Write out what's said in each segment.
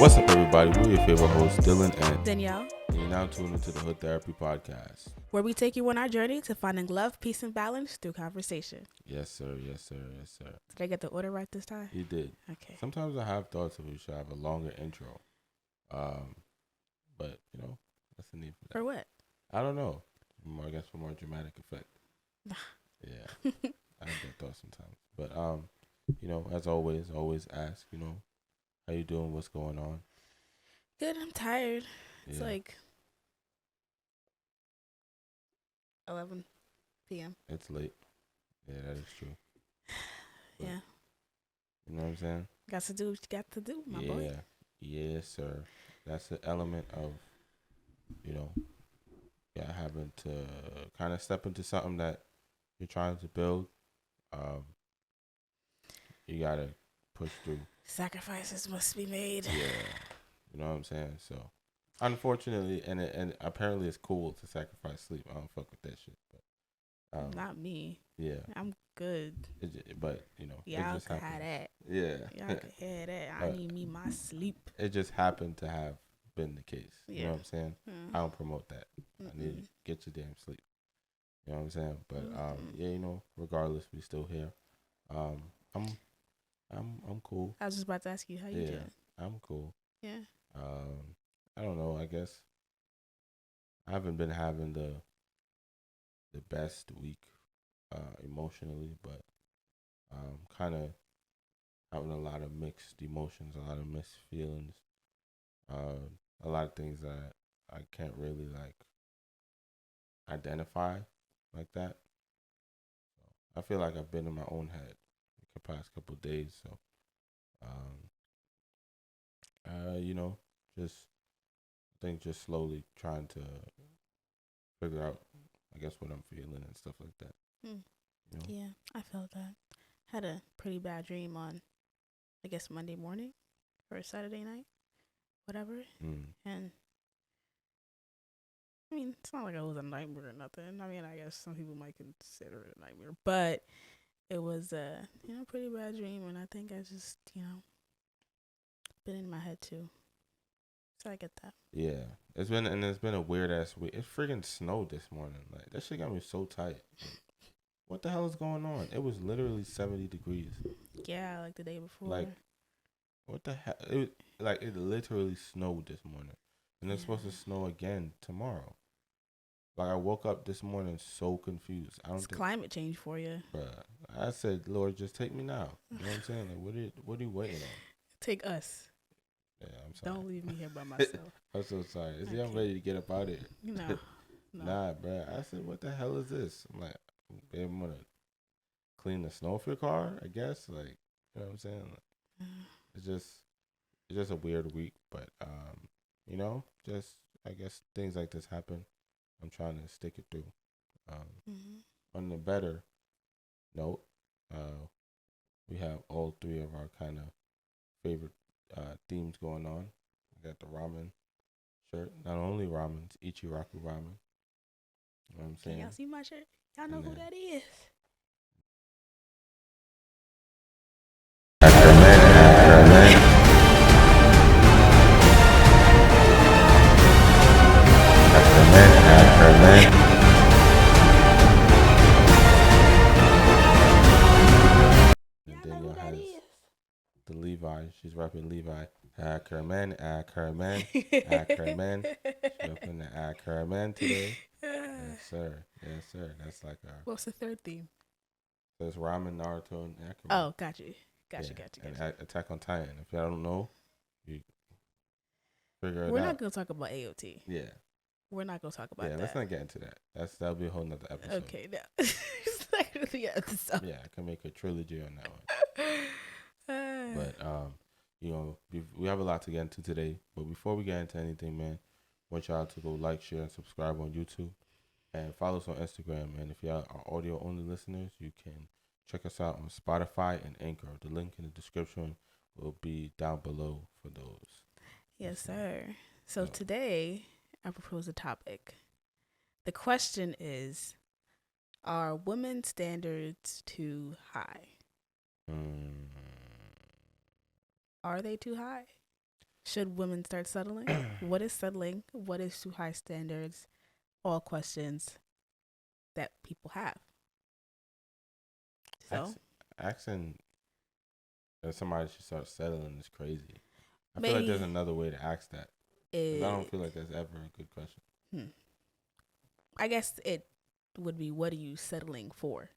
What's up, everybody? We're your favorite hosts, Dylan and Danielle, and you're now tuned into the HoodTherapy podcast. where we take you on our journey to finding love, peace, and balance through conversation. Yes, sir. Yes, sir. Yes, sir. Did I get the order right this time? You did. Okay. Sometimes I have thoughts that we should have a longer intro, but you know, that's the need for that. For what? I don't know. I guess for more dramatic effect. Yeah, I have that thought sometimes. But you know, as always ask. You know, how you doing? What's going on? Good. I'm tired. It's Yeah. like 11 p.m. It's late. Yeah, that is true. But, Yeah. You know what I'm saying? Got to do what you got to do, my boy. Yes, sir. That's the element of, you know, having to kind of step into something that you're trying to build. You gotta push through. Sacrifices must be made. Yeah, you know what I'm saying. So, unfortunately, and apparently it's cool to sacrifice sleep. I don't fuck with that shit. But Not me. yeah, I'm good. but you know, Y'all it just can happened. have that. Yeah, Y'all can have that. I need me my sleep. It just happened to have been the case. You know what I'm saying? Mm. I don't promote that. I need you to get your damn sleep. You know what I'm saying? But yeah, you know, regardless, we still here. I'm cool. I was just about to ask you how you doing. I'm cool. Yeah. I don't know. I guess I haven't been having the best week emotionally, but kind of having a lot of mixed emotions, a lot of mixed feelings, a lot of things that I can't really like identify like that. So I feel like I've been in my own head the past couple of days. So, you know, I think just slowly trying to figure out, I guess, what I'm feeling and stuff like that. You know? Yeah, I felt that. Had a pretty bad dream on, I guess, Monday morning or Saturday night, whatever. And I mean, it's not like it was a nightmare or nothing. I mean, I guess some people might consider it a nightmare, but it was a pretty bad dream, and I think I just been in my head too. So I get that. Yeah, it's been a weird ass week. It freaking snowed this morning. Like that shit got me so tight. Like, what the hell is going on? It was literally 70 degrees. Yeah, like the day before. Like, what the hell? It literally snowed this morning, and it's supposed to snow again tomorrow. Like I woke up this morning so confused. It's climate change for you. Bruh, I said, Lord, just take me now. You know what I'm saying? Like, what are you waiting on? Take us. Yeah, I'm sorry. Don't leave me here by myself. I'm so sorry. I'm ready to get up out of here. No. Nah, bruh. I said, what the hell is this? I'm like, babe, I'm gonna clean the snow off your car, I guess. Like, you know what I'm saying? Like, it's just a weird week, but you know, just I guess things like this happen. I'm trying to stick it through. On the better note, we have all three of our kind of favorite themes going on. We got the ramen shirt. Not only ramen, it's Ichiraku ramen. You know what I'm saying? Can y'all see my shirt? Y'all know who that is. And Danielle has the Levi. She's rapping Levi. Ackerman. She's rapping the Ackerman today. Yes, sir. That's like our. What's the third theme? So it's ramen, Naruto, and Ackerman. Oh, got you. And Attack on Titan. If y'all don't know, you figure it out. We're not gonna talk about AOT. Yeah. We're not gonna talk about that. Yeah, let's not get into that. That'll be a whole nother episode. Okay, no. It's not gonna be an episode. Yeah, I can make a trilogy on that one. But you know, we have a lot to get into today. But before we get into anything, man, I want y'all to go like, share, and subscribe on YouTube. And follow us on Instagram. And if y'all are audio only listeners, you can check us out on Spotify and Anchor. The link in the description will be down below for those. Yes, sir. So today I propose a topic. The question is, are women's standards too high? Are they too high? Should women start settling? What is settling? What is too high standards? All questions that people have. So Asking if somebody should start settling is crazy. I feel like maybe there's another way to ask that. 'Cause I don't feel like that's ever a good question. I guess it would be, what are you settling for?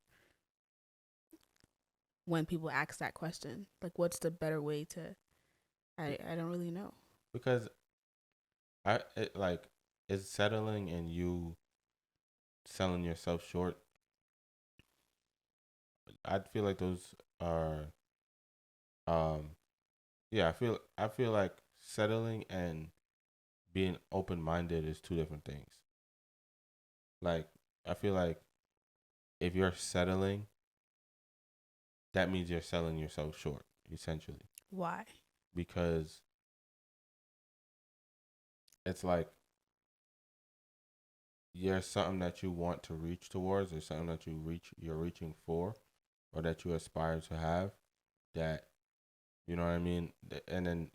When people ask that question, like, what's the better way to? I don't really know. Because is settling and you selling yourself short. I feel like those are, yeah. I feel like settling and being open minded is two different things. Like, I feel like if you're settling, that means you're selling yourself short, essentially. Why? Because it's like there's something that you want to reach towards, or something that you're reaching for, or that you aspire to have, that, you know what I mean? And then,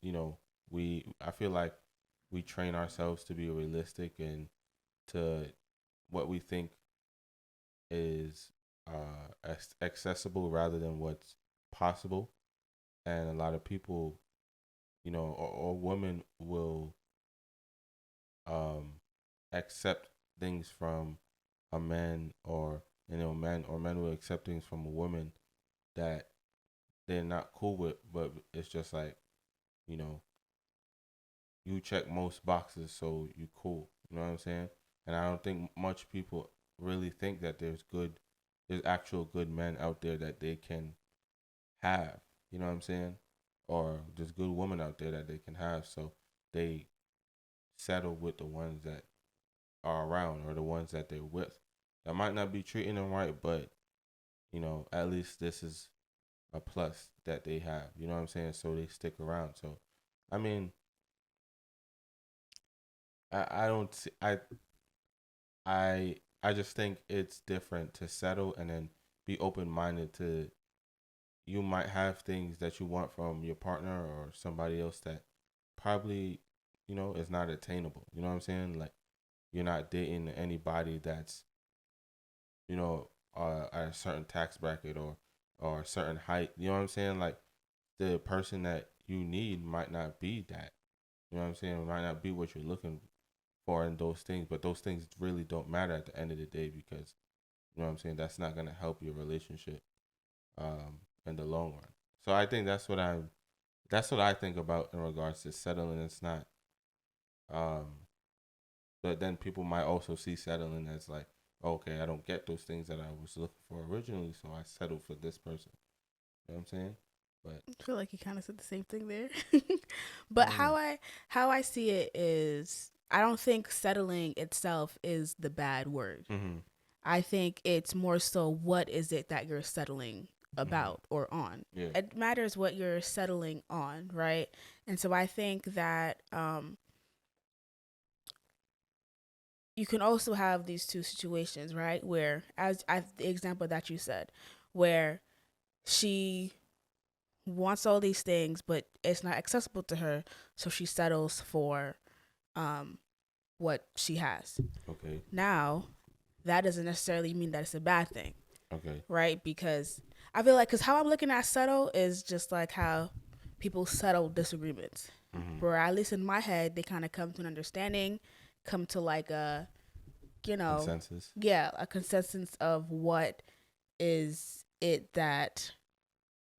I feel like we train ourselves to be realistic and to what we think is accessible rather than what's possible. And a lot of people, or women will accept things from a man, or men will accept things from a woman that they're not cool with, but it's just like, you know, you check most boxes, so you cool. You know what I'm saying? And I don't think much people really think that there's actual good men out there that they can have. You know what I'm saying? Or there's good women out there that they can have. So they settle with the ones that are around, or the ones that they're with. That might not be treating them right, but at least this is a plus that they have. You know what I'm saying? So they stick around. So, I mean, I don't see, I just think it's different to settle and then be open minded to, you might have things that you want from your partner or somebody else that probably, is not attainable. You know what I'm saying? Like, you're not dating anybody that's, at a certain tax bracket, or a certain height. You know what I'm saying? Like, the person that you need might not be that. You know what I'm saying? It might not be what you're looking for in those things, but those things really don't matter at the end of the day, because, you know what I'm saying, that's not gonna help your relationship in the long run. So I think that's what I think about in regards to settling. It's not, but then people might also see settling as like, okay, I don't get those things that I was looking for originally, so I settled for this person. You know what I'm saying? But I feel like you kind of said the same thing there. But how I see it is, I don't think settling itself is the bad word. mm-hmm. I think it's more so, what is it that you're settling about or on. Yeah. It matters what you're settling on, right? And so I think that you can also have these two situations, right? Where, the example that you said, where she wants all these things, but it's not accessible to her, so she settles for what she has. Okay. Now, that doesn't necessarily mean that it's a bad thing. Okay. Right? Because I feel like, because how I'm looking at settle is just like how people settle disagreements. Where, at least in my head, they kind of come to an understanding, come to like a, Consensus. Yeah, a consensus of what is it that,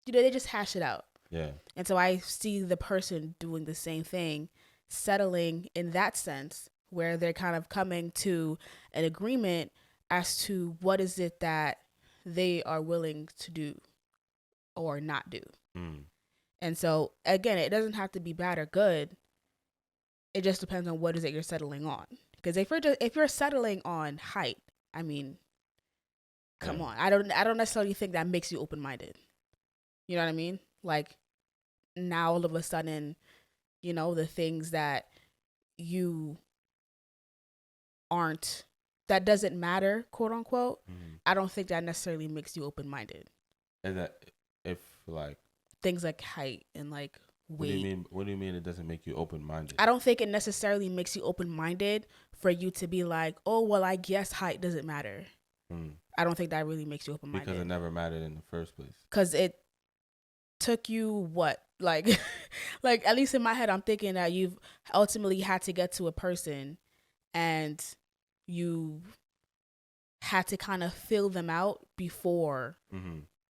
they just hash it out. Yeah. And so I see the person doing the same thing, settling in that sense, where they're kind of coming to an agreement as to what is it that they are willing to do or not do. And so, again, it doesn't have to be bad or good. It just depends on what is it you're settling on. Because if you're settling on height, I mean, come on. I don't necessarily think that makes you open minded. You know what I mean? Like, now all of a sudden, the things that you aren't, that doesn't matter, quote unquote, I don't think that necessarily makes you open minded. And that, if like things like height and like What do you wait. mean? What do you mean it doesn't make you open minded? I don't think it necessarily makes you open minded for you to be like, oh well, I guess height doesn't matter. I don't think that really makes you open minded because it never mattered in the first place. Because it took you what, like, like at least in my head, I'm thinking that you've ultimately had to get to a person, and you had to kind of fill them out before.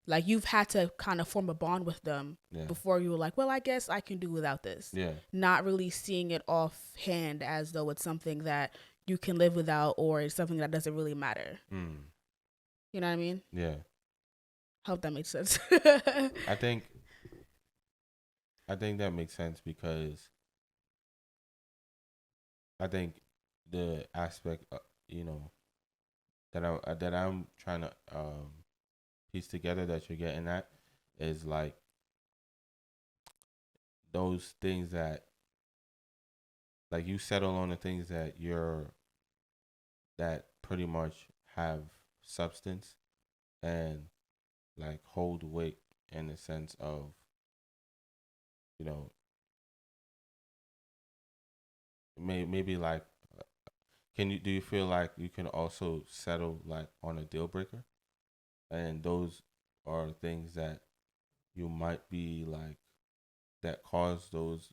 Like you've had to kind of form a bond with them before you were like, well, I guess I can do without this. Yeah. Not really seeing it offhand as though it's something that you can live without or it's something that doesn't really matter. You know what I mean? Yeah. Hope that makes sense. I think that makes sense because I think the aspect, that I'm trying to piece together that you're getting at is like those things that, like, you settle on the things that pretty much have substance and like hold weight in the sense of, maybe like, do you feel like you can also settle like on a deal breaker, and those are things that you might be like that cause those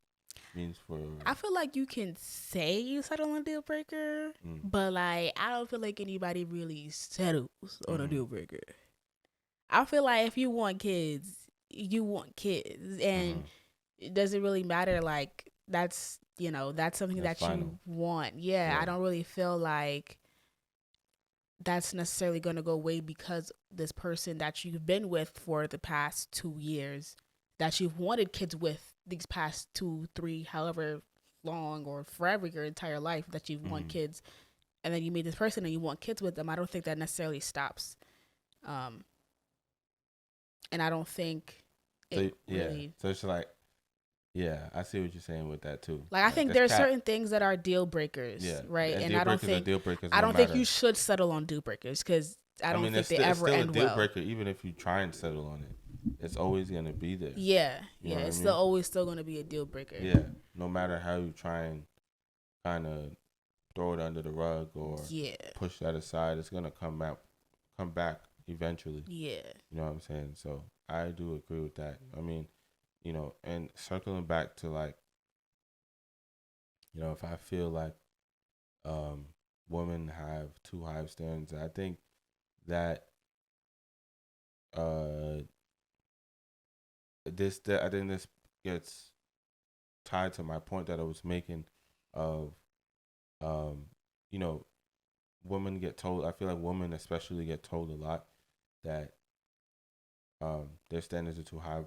means for. I feel like you can say you settle on a deal breaker, but like I don't feel like anybody really settles on a deal breaker. I feel like if you want kids, you want kids, and it doesn't really matter. Like that's something That's that final. You want. Yeah, I don't really feel like that's necessarily going to go away because this person that you've been with for the past 2 years, that you've wanted kids with these past 2, 3, however long or forever your entire life that you've want kids, and then you meet this person and you want kids with them. I don't think that necessarily stops. And I don't think really. So it's like, yeah, I see what you're saying with that too. Like I think there's certain things that are deal breakers, right? And I don't think deal breakers. I don't think you should settle on deal breakers because I don't think they ever end well. It's still a deal breaker, even if you try and settle on it. It's always gonna be there. Yeah, it's still gonna be a deal breaker. Yeah, no matter how you try and kind of throw it under the rug or push that aside, it's gonna come back eventually. Yeah, you know what I'm saying. So I do agree with that. I mean, and circling back to like, if I feel like women have too high of standards, I think that I think this gets tied to my point that I was making of women get told. I feel like women especially get told a lot that their standards are too high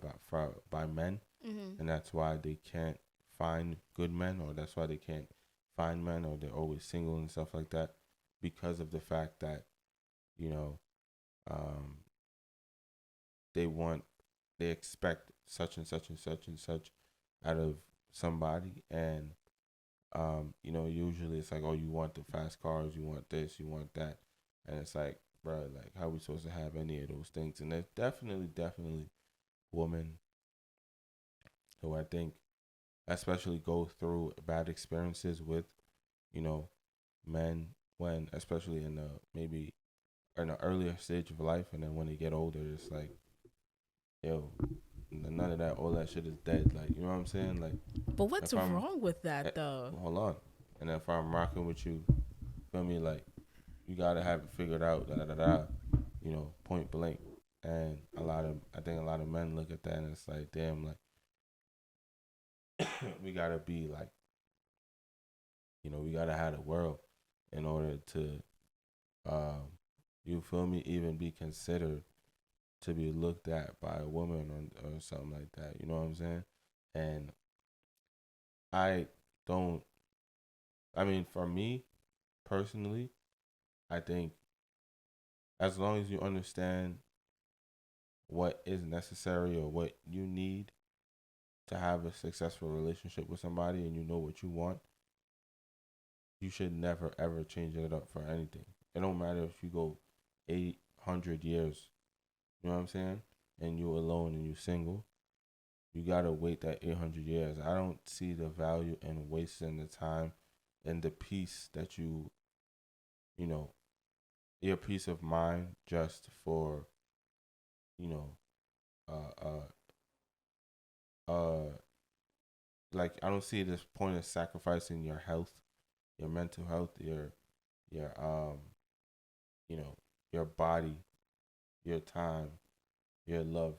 by men, and that's why they can't find good men, or that's why they can't find men, or they're always single and stuff like that, because of the fact that they expect such and such and such and such out of somebody, and usually it's like, oh, you want the fast cars, you want this, you want that, and it's like, bro, like, how are we supposed to have any of those things? And there's definitely women who I think especially go through bad experiences with, men, when especially in maybe in an earlier stage of life, and then when they get older, it's like, yo, none of that, all that shit is dead. Like, you know what I'm saying? Like, but what's wrong with that though? Hold on. And if I'm rocking with you, feel me, like, you gotta have it figured out, point blank. And I think a lot of men look at that and it's like, damn, like, we gotta be like, we gotta have the world in order to, you feel me, even be considered to be looked at by a woman or something like that. You know what I'm saying? And for me personally, I think as long as you understand what is necessary or what you need to have a successful relationship with somebody, and you know what you want, you should never ever change it up for anything. It don't matter if you go 800 years, you know what I'm saying, and you alone and you single. you gotta wait that 800 years. I don't see the value in wasting the time and the peace that you know, your peace of mind just for, you know, uh, uh, like I don't see this point of sacrificing your health, your mental health, your you know, your body, your time, your love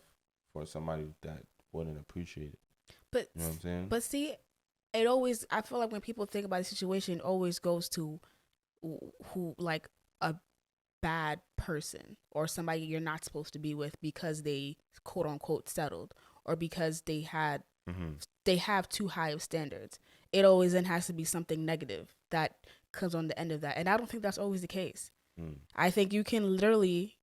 for somebody that wouldn't appreciate it. But You know what I'm saying? but see, it always, I feel like when people think about the situation, it always goes to who like a bad person or somebody you're not supposed to be with because they quote unquote settled, or because Mm-hmm. they have too high of standards. It always then has to be something negative that comes on the end of that, and I don't think that's always the case. Mm. I think you can literally,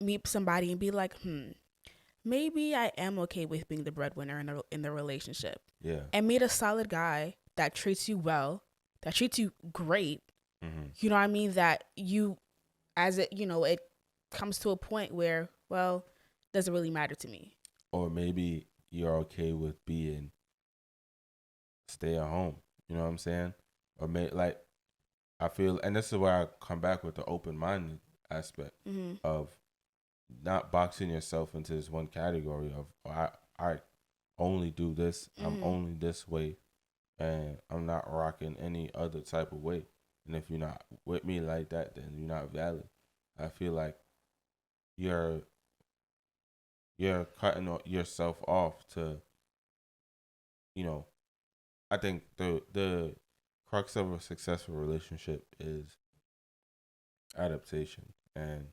meet somebody and be like, maybe I am okay with being the breadwinner in the relationship, Yeah. and meet a solid guy that treats you well, that treats you great. Mm-hmm. You know what I mean? That you, as it, it comes to a point where, well, doesn't really matter to me. Or maybe you're okay with being stay at home. You know what I'm saying? Or like I feel, and this is where I come back with the open minded aspect Mm-hmm. of not boxing yourself into this one category of I only do this. I'm Mm-hmm. only this way, and I'm not rocking any other type of way. And if you're not with me like that, then you're not valid. I feel like you're cutting yourself off to, you know. I think the crux of a successful relationship is adaptation and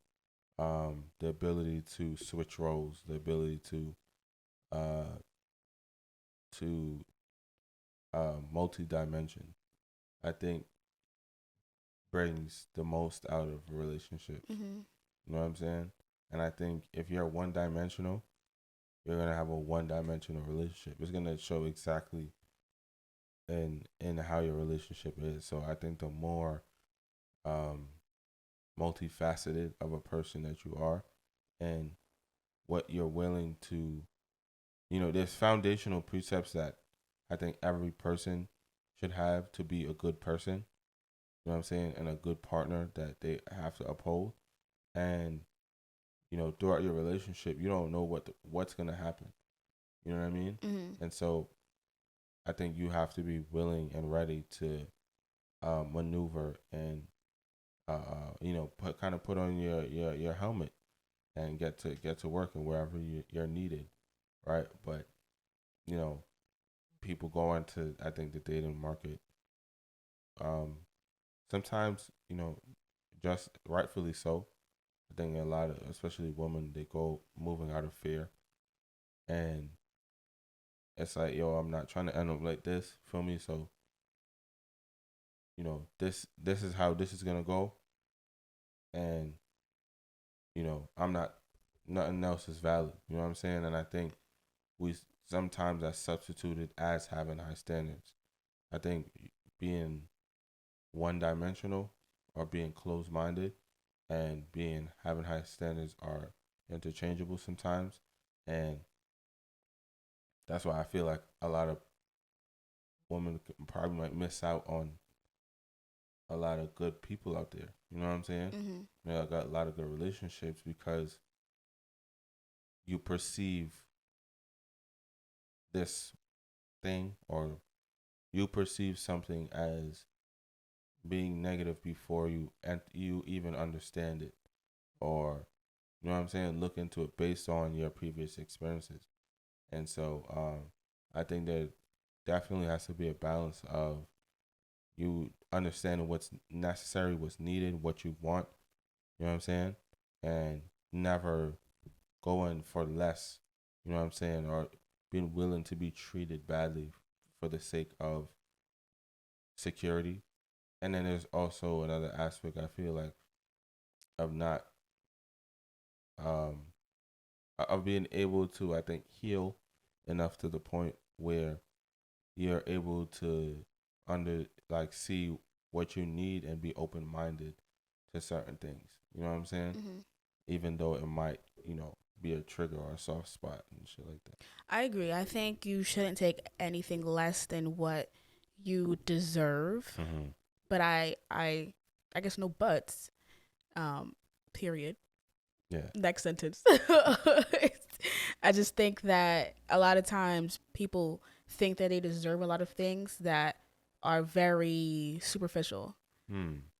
the ability to switch roles, the ability uh, to multi-dimension. I think brings the most out of a relationship. Mm-hmm. You know what I'm saying? And I think if you're one dimensional, you're gonna have a one dimensional relationship. It's gonna show exactly in how your relationship is. So I think the more um, multifaceted of a person that you are, and what you're willing to, there's foundational precepts that I think every person should have to be a good person. You know what I'm saying? And a good partner that they have to uphold. And throughout your relationship, you don't know what's gonna happen. You know what I mean? Mm-hmm. And so I think you have to be willing and ready to maneuver and put on your helmet and get to work and wherever you're needed, right? But you know, people go into I think the dating market. Um, Sometimes just rightfully so. I think a lot of, especially women, they go moving out of fear, and it's like, yo, I'm not trying to end up like this. Feel me? So this is how this is gonna go, and I'm not. Nothing else is valid. You know what I'm saying? And I think we sometimes are substituted as having high standards. I think being one dimensional or being closed minded and being having high standards are interchangeable sometimes, and that's why I feel like a lot of women probably might miss out on a lot of good people out there. You know what I'm saying? Mm-hmm. I got a lot of good relationships because you perceive this thing or you perceive something as being negative before you even understand it, or you know what I'm saying, look into it based on your previous experiences. And so I think there definitely has to be a balance of you understanding what's necessary, what's needed, what you want, you know what I'm saying, and never going for less, you know what I'm saying, or being willing to be treated badly for the sake of security. And then there's also another aspect I feel like of not um of being able to, I think, heal enough to the point where you're able to see what you need and be open minded to certain things. You know what I'm saying? Mm-hmm. Even though it might, be a trigger or a soft spot and shit like that. I agree. I think you shouldn't take anything less than what you deserve. Mm-hmm. But I guess no buts. Period. Yeah. Next sentence. I just think that a lot of times people think that they deserve a lot of things that are very superficial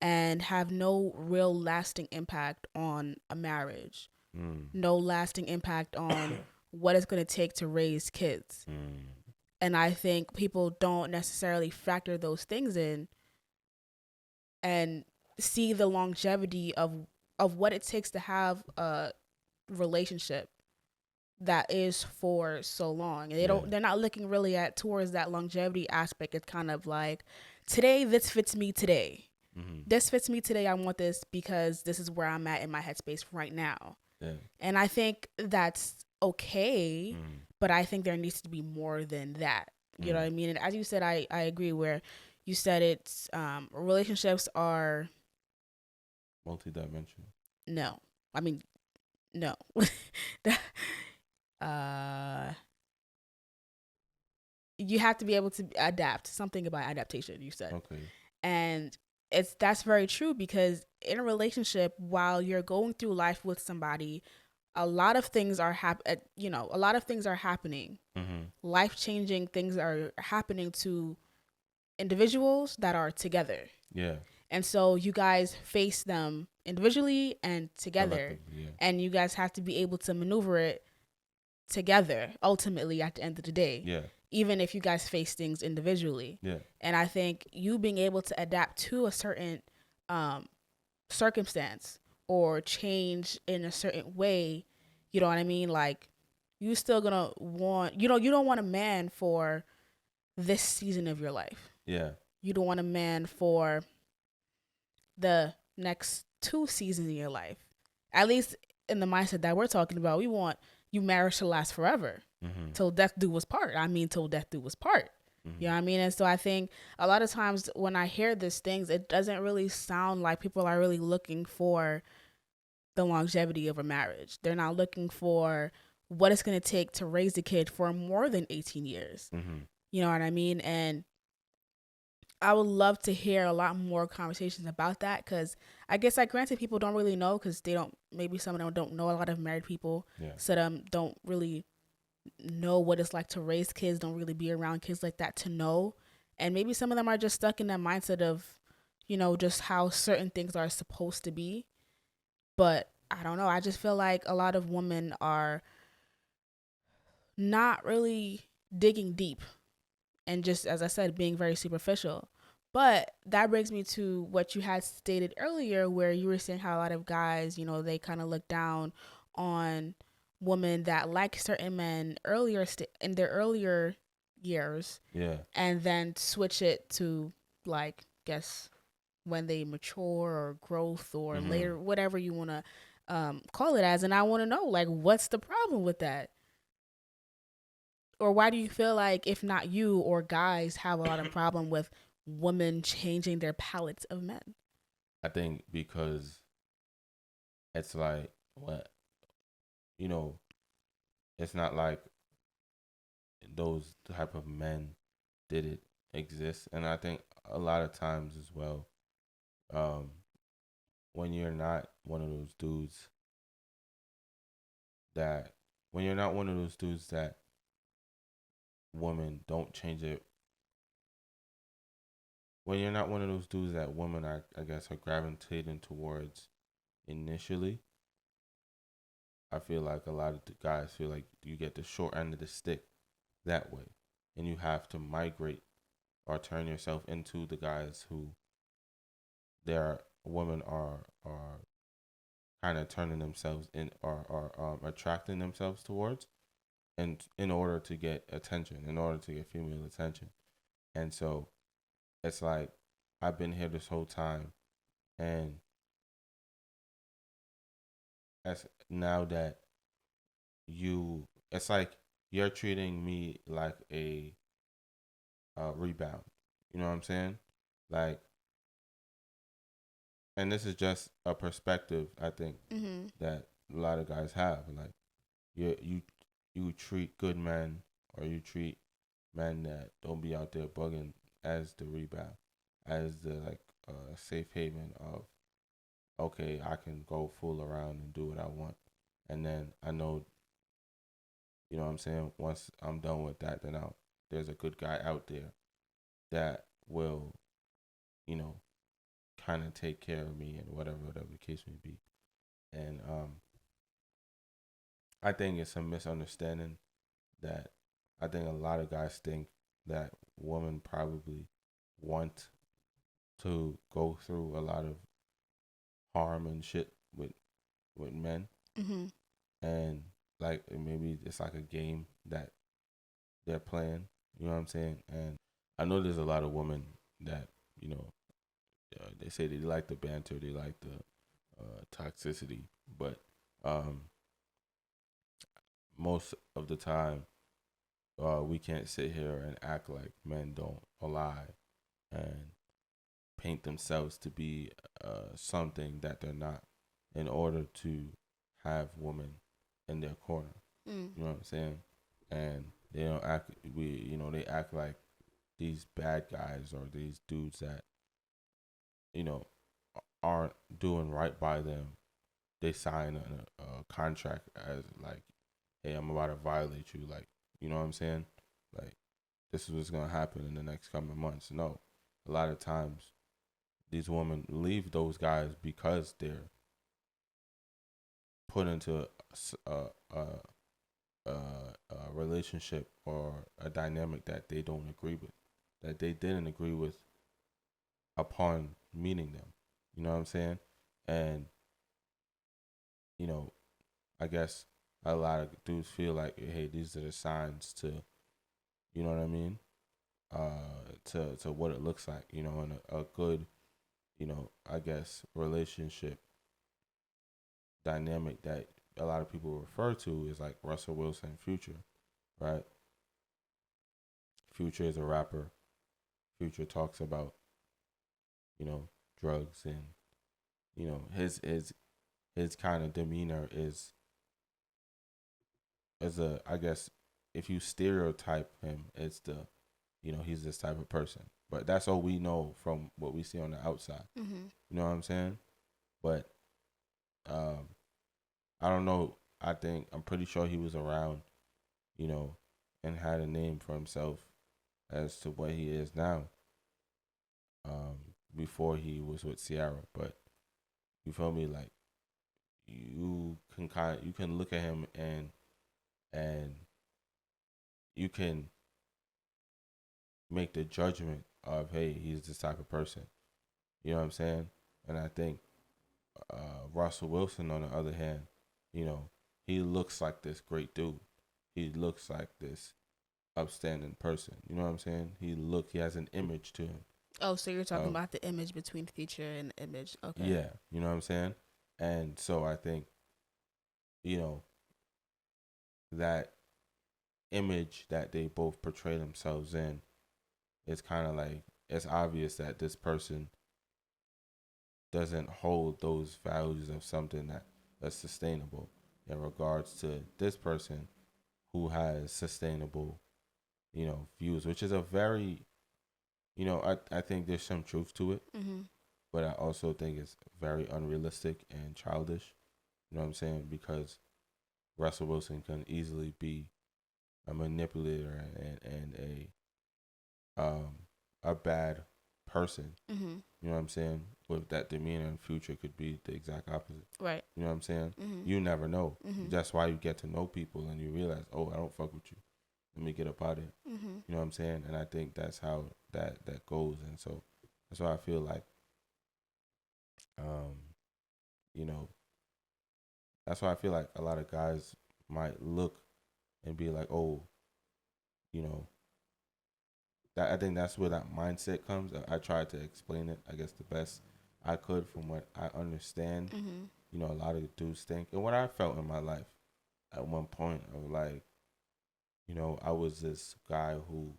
and have no real lasting impact on a marriage, no lasting impact on what it's going to take to raise kids. And I think people don't necessarily factor those things in and see the longevity of what it takes to have a relationship that is for so long. And they're not looking really at towards that longevity aspect. It's kind of like, today this fits me today. This fits me today. I want this because this is where I'm at in my headspace right now. Yeah. And I think that's okay, but I think there needs to be more than that. You know what I mean? And as you said, I agree where you said it's relationships are multi-dimensional. No. I mean, no. You have to be able to adapt. Something about adaptation, you said. Okay. And that's very true, because in a relationship, while you're going through life with somebody, a lot of things are happening. Life-changing things are happening to individuals that are together. Yeah. And so you guys face them individually and together. Yeah. And you guys have to be able to maneuver it together ultimately at the end of the day. Yeah. Even if you guys face things individually. Yeah. And I think you being able to adapt to a certain circumstance or change in a certain way, you know what I mean? Like, you still gonna want, you don't want a man for this season of your life. Yeah. You don't want a man for the next 2 seasons in your life. At least in the mindset that we're talking about, we want you marriage to last forever. Till death do us part. I mean, till death do us part. You know what I mean? And so I think a lot of times when I hear these things, it doesn't really sound like people are really looking for the longevity of a marriage. They're not looking for what it's going to take to raise a kid for more than 18 years. You know what I mean? And I would love to hear a lot more conversations about that, because I guess, like, granted, people don't really know, because maybe some of them don't know a lot of married people. Yeah. So don't really know what it's like to raise kids, don't really be around kids like that to know. And maybe some of them are just stuck in that mindset of, just how certain things are supposed to be. But I don't know. I just feel like a lot of women are not really digging deep and just, as I said, being very superficial. But that brings me to what you had stated earlier, where you were saying how a lot of guys, they kind of look down on women that like certain men in their earlier years. Yeah. And then switch it to, like, guess when they mature or growth or later, whatever you want to call it as. And I want to know, like, what's the problem with that? Or why do you feel like, if not you or guys, have a lot of problem with women changing their palettes of men? I think because it's like, it's not like those type of men didn't exist. And I think a lot of times as well, when you're not one of those dudes that women don't change it. When you're not one of those dudes that women are, I guess, are gravitating towards initially, I feel like a lot of the guys feel like you get the short end of the stick that way. And you have to migrate or turn yourself into the guys who their women are kind of turning themselves in or attracting themselves towards, and in order to get attention, in order to get female attention. And so it's like, I've been here this whole time, and as now that it's like you're treating me like a rebound. You know what I'm saying? Like, and this is just a perspective, I think, that a lot of guys have. Like, you treat good men, or you treat men that don't be out there bugging, as the rebound, as the like safe haven of, okay, I can go fool around and do what I want, and then I know, you know what I'm saying, once I'm done with that, then there's a good guy out there that will, you know, kind of take care of me and whatever the case may be. And I think it's a misunderstanding that I think a lot of guys think that women probably want to go through a lot of harm and shit with men, Mhm. and like maybe it's like a game that they're playing. You know what I'm saying? And I know there's a lot of women that, you know, they say they like the banter, they like the toxicity, but um, most of the time, we can't sit here and act like men don't lie and paint themselves to be something that they're not, in order to have women in their corner. Mm. You know what I'm saying? And they don't act. They act like these bad guys, or these dudes that, you know, aren't doing right by them. They sign a contract as like, hey, I'm about to violate you. Like, you know what I'm saying? Like, this is what's gonna happen in the next coming months. No, a lot of times these women leave those guys because they're put into a relationship or a dynamic that they don't agree with, that they didn't agree with upon meeting them. You know what I'm saying? And, you know, I guess a lot of dudes feel like, hey, these are the signs to, you know what I mean? To what it looks like, you know, and a good, you know, I guess relationship dynamic that a lot of people refer to is like Russell Wilson and Future, right? Future is a rapper. Future talks about, you know, drugs, and, you know, his kind of demeanor is a, I guess, if you stereotype him, it's the, you know, he's this type of person. But that's all we know from what we see on the outside. Mhm. You know what I'm saying? But um, I don't know. I'm pretty sure he was around, you know, and had a name for himself as to what he is now. Before he was with Ciara, but you feel me? Like, you can look at him, and you can make the judgment of, hey, he's this type of person. You know what I'm saying? And I think Russell Wilson, on the other hand, you know, he looks like this great dude. He looks like this upstanding person. You know what I'm saying? He has an image to him. Oh, so you're talking about the image between Future and the image. Okay. Yeah, you know what I'm saying? And so I think, you know, that image that they both portray themselves in, it's kind of like, it's obvious that this person doesn't hold those values of something that's sustainable, in regards to this person who has sustainable, you know, views, which is a very, you know, I think there's some truth to it, Mhm. but I also think it's very unrealistic and childish. You know what I'm saying? Because Russell Wilson can easily be a manipulator, and a bad person. Mhm. You know what I'm saying? With that demeanor, in Future could be the exact opposite. Right. You know what I'm saying? Mhm. You never know. Mhm. That's why you get to know people, and you realize, oh, I don't fuck with you. Let me get up out of here. Mhm. You know what I'm saying? And I think that's how that goes. And so that's why I feel like, um, you know, that's why I feel like a lot of guys might look and be like, oh, you know, that, I think that's where that mindset comes. I tried to explain it, I guess, the best I could from what I understand. Mhm. You know, a lot of dudes think, and what I felt in my life at one point of like, you know, I was this guy who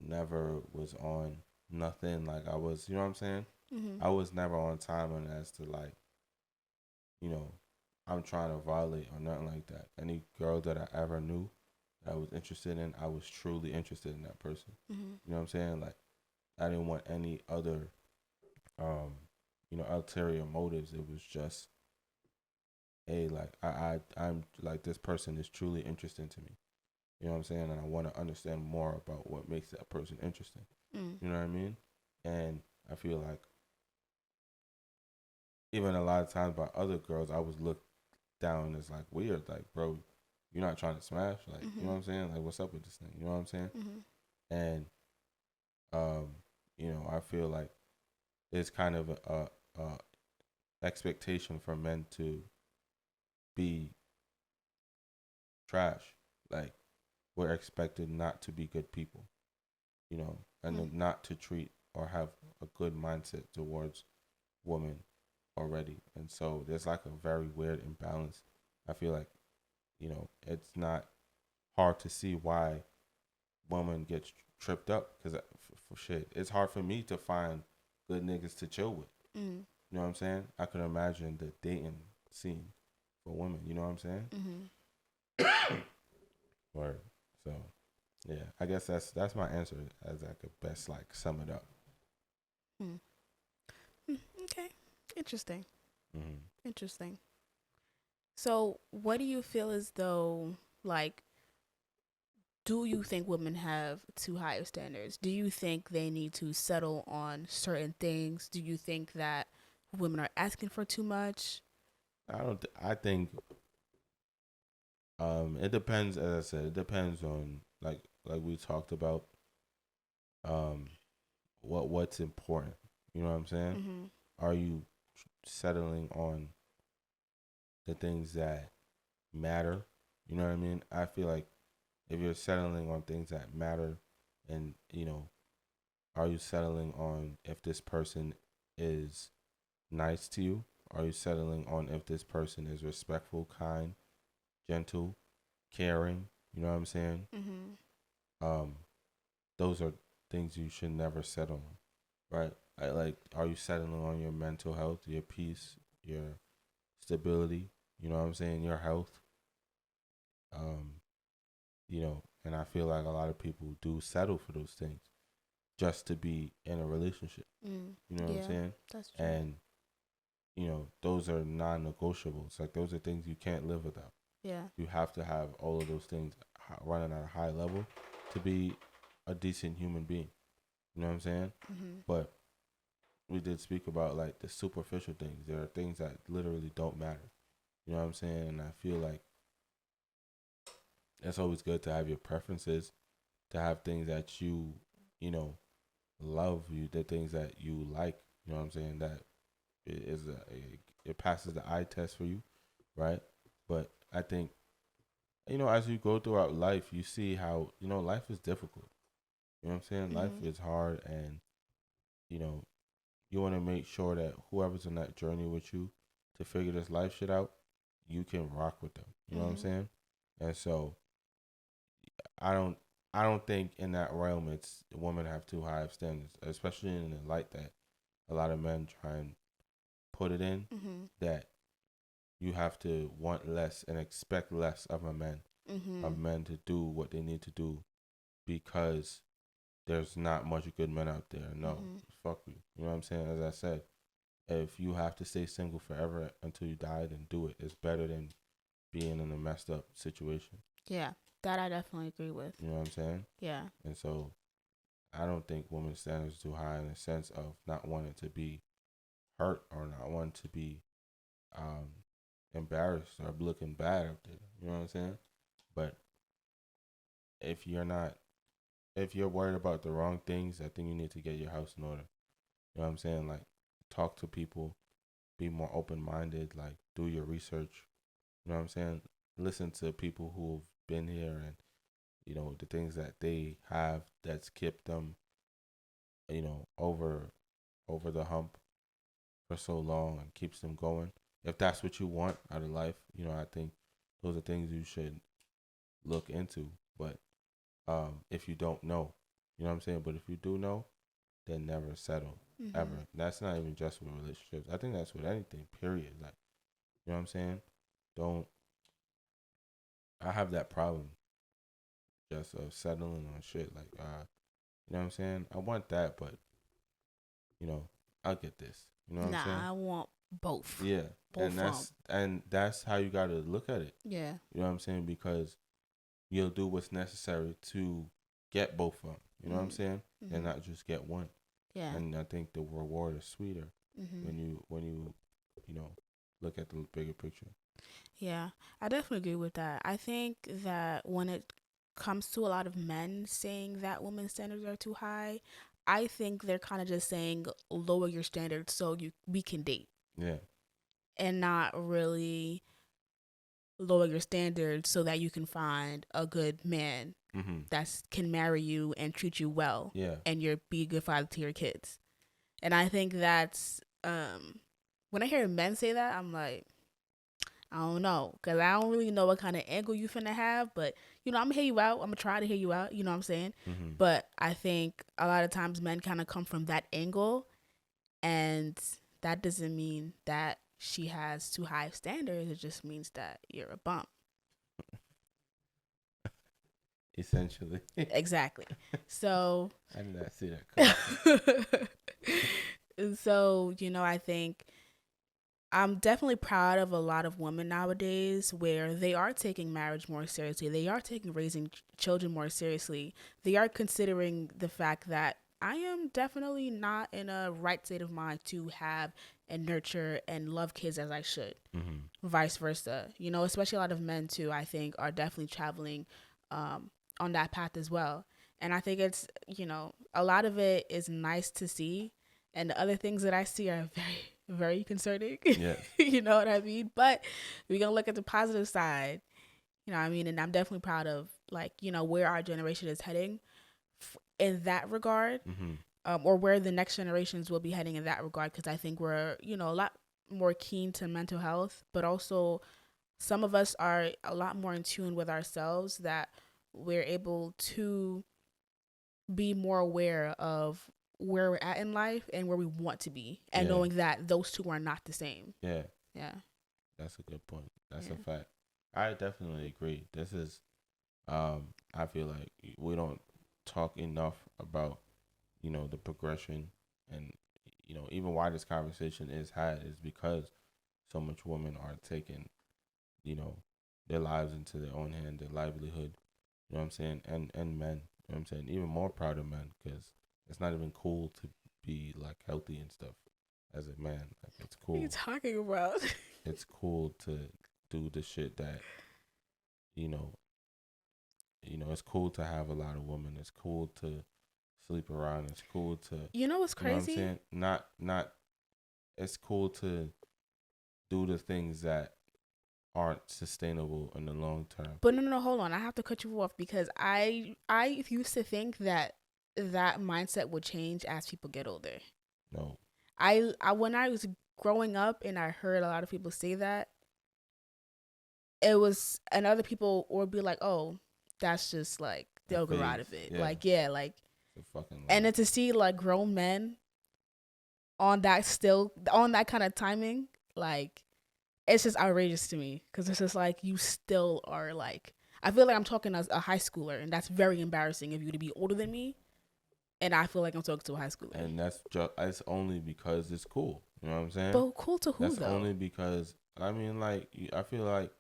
never was on nothing. Like, I was, you know what I'm saying? Mhm. I was never on time, and as to like, you know, I'm trying to violate or nothing like that. Any girl that I ever knew that I was interested in, I was truly interested in that person. Mm-hmm. You know what I'm saying? Like, I didn't want any other, ulterior motives. It was just, hey, like, I'm like, this person is truly interesting to me. You know what I'm saying? And I want to understand more about what makes that person interesting. Mm. You know what I mean? And I feel like even a lot of times by other girls, I was looked down as like weird. Like, bro, you're not trying to smash. Like, you know Mm-hmm. what I'm saying? Like, what's up with this thing? You know what I'm saying? Mm-hmm. And, um, I feel like it's kind of a expectation for men to be trash. Like, we're expected not to be good people, and Mm. not to treat or have a good mindset towards women already. And so there's like a very weird imbalance. I feel like, it's not hard to see why woman gets tripped up because for shit, it's hard for me to find good niggas to chill with. Mm. You know what I'm saying? I could imagine the dating scene for women. You know what I'm saying? Mm-hmm. Word. So yeah, I guess that's my answer as I could best like sum it up. Mm. Mm. Okay. Interesting. Mm-hmm. Interesting. So, what do you feel as though, like, do you think women have too high of standards? Do you think they need to settle on certain things? Do you think that women are asking for too much? I don't. I think it depends. As I said, it depends on like we talked about um what's important. You know what I'm saying? Mm-hmm. Are you settling on the things that matter? You know what I mean? I feel like if you're settling on things that matter, and are you settling on if this person is nice to you? Are you settling on if this person is respectful, kind, gentle, caring? You know what I'm saying? Mm-hmm. Um, those are things you should never settle on, right? Are you settling on your mental health, your peace, your stability? You know what I'm saying? Your health. Um, and I feel like a lot of people do settle for those things just to be in a relationship. Mm. You know what I'm Yeah, saying? that's true. And those are non-negotiables. Like, those are things you can't live without. Yeah. You have to have all of those things running at a high level to be a decent human being. You know what I'm saying? Mm-hmm. But we did speak about like the superficial things. There are things that literally don't matter. You know what I'm saying? And I feel like it's always good to have your preferences, to have things that you know, love, the things that you like. You know what I'm saying? That it passes the eye test for you, right? But I think, as you go throughout life, you see how, life is difficult. You know what I'm saying? Life Mm-hmm. is hard, and you know, you want to make sure that whoever's on that journey with you to figure this life shit out, you can rock with them. You know what I'm Mm-hmm. saying? And so I don't I don't think in that realm it's women have too high of standards, especially in the light that a lot of men try and put it in, Mm-hmm. that you have to want less and expect less of a man, Mm-hmm. of men to do what they need to do because there's not much good men out there. No, Mm-hmm. fuck you. You know what I'm saying? As I said, if you have to stay single forever until you die, then do it. It's better than being in a messed up situation. Yeah, that I definitely agree with. You know what I'm saying? Yeah. And so I don't think women's standards are too high in the sense of not wanting to be hurt or not wanting to be um, embarrassed or looking bad up there. You know what I'm saying? But if you're not, if you're worried about the wrong things, I think you need to get your house in order. You know what I'm saying? Like, talk to people, be more open minded, like, do your research. You know what I'm saying? Listen to people who've been here and, the things that they have that's kept them, over the hump for so long and keeps them going. If that's what you want out of life, I think those are things you should look into. But if you don't know, you know what I'm saying? But if you do know, then never settle. Mm-hmm. Ever. That's not even just with relationships. I think that's with anything, period. Like, you know what I'm saying? don't. I have that problem just of settling on shit. Like, you know what I'm saying? I want that, but you know, I'll get this. You know what I'm saying? Nah, I want both. Yeah, Both and that's how you got to look at it. Yeah. You know what I'm saying? Because you'll do what's necessary to get both of them. You know what I'm saying? Mm-hmm. And not just get one. Yeah. And I think the reward is sweeter when you look at the bigger picture. Yeah, I definitely agree with that. I think that when it comes to a lot of men saying that women's standards are too high, I think they're kind of just saying lower your standards so we can date. Yeah. And not really lower your standards so that you can find a good man that can marry you and treat you well. Yeah. And be a good father to your kids. And I think that's when I hear men say that, I'm like, I don't know, because I don't really know what kind of angle you finna have, but I'm gonna hear you out. I'm gonna try to hear you out. You know what I'm saying? But I think a lot of times men kind of come from that angle, and that doesn't mean that she has too high standards. It just means that you're a bum. Essentially. Exactly. So I did not see that. So I think I'm definitely proud of a lot of women nowadays where they are taking marriage more seriously. They are taking raising children more seriously. They are considering the fact that I am definitely not in a right state of mind to have and nurture and love kids as I should. Vice versa. Especially a lot of men too, I think, are definitely traveling on that path as well. And I think it's, a lot of it is nice to see. And the other things that I see are very, very concerning. Yeah. You know what I mean? But we're going to look at the positive side. You know what I mean? And I'm definitely proud of, where our generation is heading in that regard. Or where the next generations will be heading in that regard. Because I think we're, a lot more keen to mental health. But also, some of us are a lot more in tune with ourselves that we're able to be more aware of where we're at in life and where we want to be, and knowing that those two are not the same. Yeah. That's a good point. That's a fact. I definitely agree. This is I feel like we don't talk enough about the progression, and even why this conversation is had is because so much women are taking their lives into their own hand, their livelihood, you know what I'm saying, and men, you know what I'm saying, even more proud of men, because it's not even cool to be like healthy and stuff as a man. Like, it's cool. What are you talking about? It's cool to do the shit that it's cool to have a lot of women. It's cool to sleep around. It's cool to what's crazy? You know what I'm saying? Not it's cool to do the things that aren't sustainable in the long term. But no, hold on. I have to cut you off because I used to think that mindset would change as people get older. No. I when I was growing up and I heard a lot of people say that, it was, and other people would be like, oh, that's just like they'll grow out of it. Yeah. Like, fucking and then to see like grown men on that kind of timing, like, it's just outrageous to me, because it's just like you still are like, I feel like I'm talking as a high schooler, and that's very embarrassing of you to be older than me, and I feel like I'm talking to a high schooler. And that's only because it's cool. You know what I'm saying? But cool to who, that's though? That's only because, I mean, like, I feel like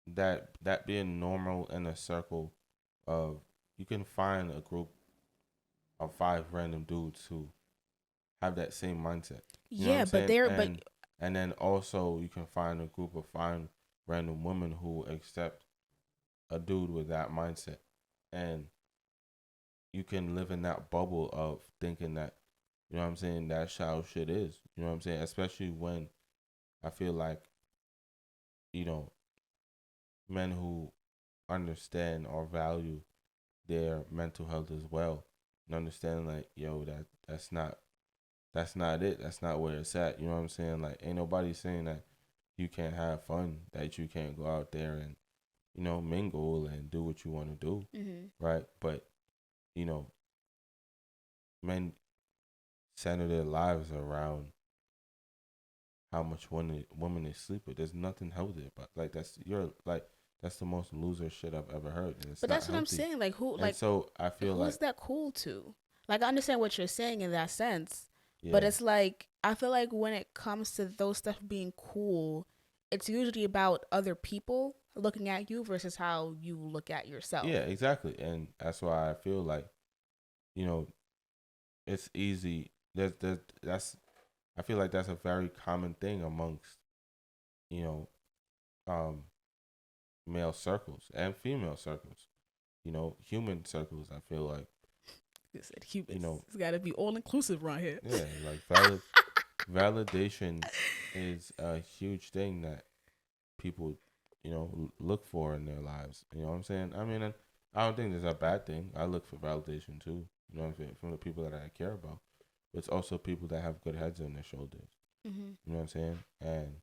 that being normal in a circle of, you can find a group of 5 random dudes who have that same mindset. You know but they're and then also you can find a group of 5 random women who accept a dude with that mindset, and you can live in that bubble of thinking that, you know what I'm saying, that's how shit is. You know what I'm saying? Especially when I feel like, men who understand or value their mental health as well, and understand, like, yo, that's not it. That's not where it's at. You know what I'm saying? Like, ain't nobody saying that you can't have fun, that you can't go out there and, mingle and do what you want to do. Right? But, men center their lives around how much women they sleep with. There's nothing healthy about like that's the most loser shit I've ever heard. And it's But not that's what I'm healthy. saying. Like who? And Like so I feel who's like that cool to? Like I understand what you're saying in that sense, but yeah, it's like I feel like when it comes to those stuff being cool, it's usually about other people looking at you versus how you look at yourself. yeah, exactly. And that's why I feel like you know it's easy. That's I feel like that's a very common thing amongst you know um male circles and female circles. Human circles. I feel like You said humans. you know It's got to be all inclusive around here. yeah, like validation is a huge thing that people, look for in their lives. You know what I'm saying? I mean, and I don't think there's a bad thing. I look for validation too. You know what I'm saying? From the people that I care about. But it's also people that have good heads on their shoulders. Mm-hmm. You know what I'm saying? And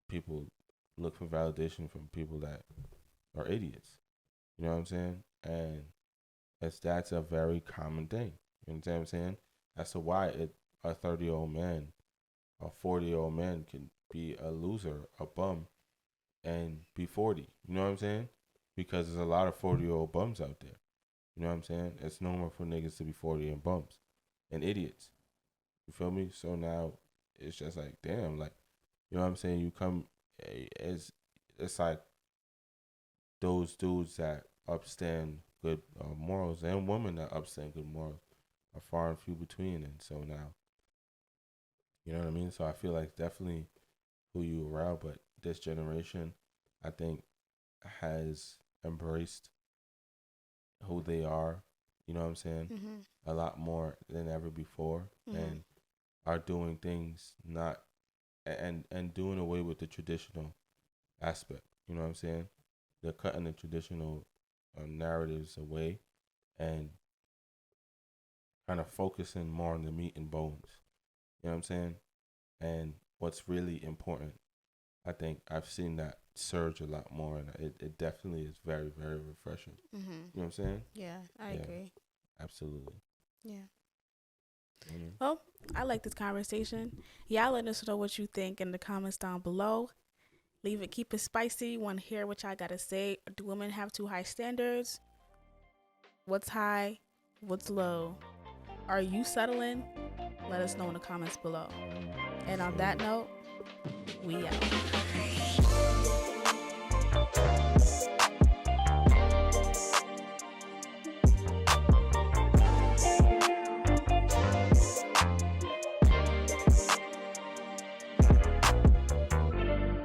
people look for validation from people that are idiots. You know what I'm saying? And that's a very common thing. You know what I'm saying? That's why a 30-year-old man, a 40-year-old man can be a loser, a bum, and be 40. You know what I'm saying? Because there's a lot of 40-year-old bums out there. You know what I'm saying? It's normal for niggas to be 40 and bums and idiots. You feel me? So now it's just like, damn, like, you know what I'm saying? You come, it's like those dudes that upstand good morals and women that upstand good morals are far and few between. And so now, you know what I mean? So I feel like definitely who you around, but this generation, I think, has embraced who they are, you know what I'm saying, Mm-hmm. a lot more than ever before, and are doing things not and doing away with the traditional aspect. You know what I'm saying? They're cutting the traditional narratives away and kind of focusing more on the meat and bones. You know what I'm saying? And what's really important. I think I've seen that surge a lot more, and it definitely is very, very refreshing. Mm-hmm. You know what I'm saying? Yeah, I agree. Absolutely. Yeah. Mm-hmm. Well, I like this conversation. Y'all let us know what you think in the comments down below. Leave it, keep it spicy. Want to hear what y'all got to say. Do women have too high standards? What's high? What's low? Are you settling? Let us know in the comments below. And on that note, we out.